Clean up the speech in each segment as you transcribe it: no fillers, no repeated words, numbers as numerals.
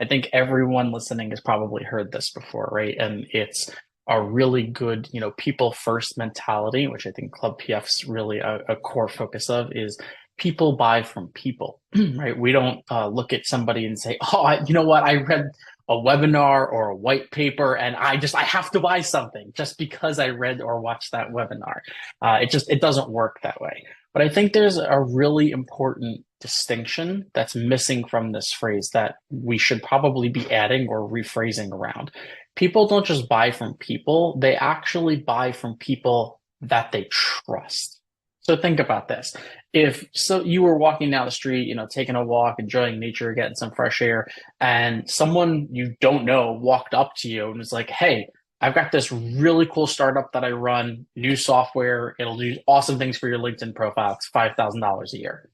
I think everyone listening has probably heard this before, right? And it's a really good, people first mentality, which I think Club PF's really a core focus of is people buy from people, right? We don't look at somebody and say, oh, you know what? I read a webinar or a white paper and I have to buy something just because I read or watched that webinar. It doesn't work that way. But I think there's a really important distinction that's missing from this phrase that we should probably be adding or rephrasing around. People don't just buy from people, they actually buy from people that they trust. So think about this. If so you were walking down the street, taking a walk, enjoying nature, getting some fresh air, and someone you don't know walked up to you and was like, "Hey, I've got this really cool startup that I run, new software. It'll do awesome things for your LinkedIn profile. It's $5,000 a year."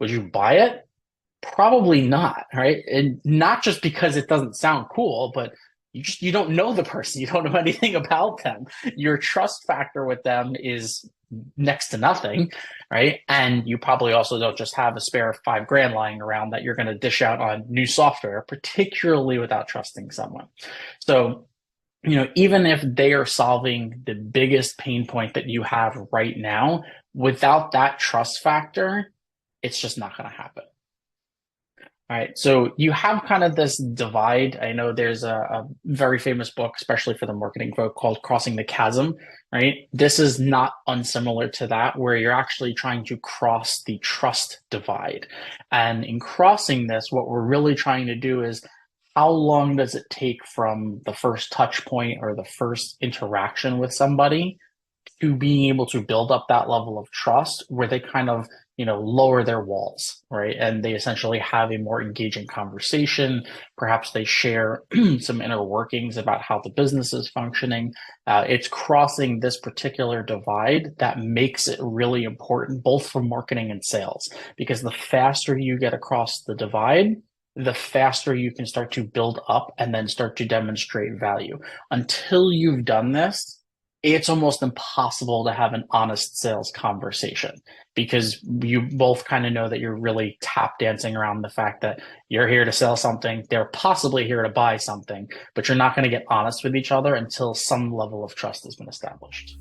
Would you buy it? Probably not, right? And not just because it doesn't sound cool, but you don't know the person. You don't know anything about them. Your trust factor with them is next to nothing, right? And you probably also don't just have a spare 5 grand lying around that you're going to dish out on new software, particularly without trusting someone. So even if they are solving the biggest pain point that you have right now, without that trust factor, it's just not going to happen. All right. So you have kind of this divide. I know there's a very famous book, especially for the marketing folk, called Crossing the Chasm, right? This is not unsimilar to that, where you're actually trying to cross the trust divide. And in crossing this, what we're really trying to do is how long does it take from the first touch point or the first interaction with somebody to being able to build up that level of trust where they kind of lower their walls, right? And they essentially have a more engaging conversation. Perhaps they share some inner workings about how the business is functioning. It's crossing this particular divide that makes it really important, both for marketing and sales, because the faster you get across the divide, the faster you can start to build up and then start to demonstrate value. Until you've done this, it's almost impossible to have an honest sales conversation because you both kind of know that you're really tap dancing around the fact that you're here to sell something, they're possibly here to buy something, but you're not going to get honest with each other until some level of trust has been established.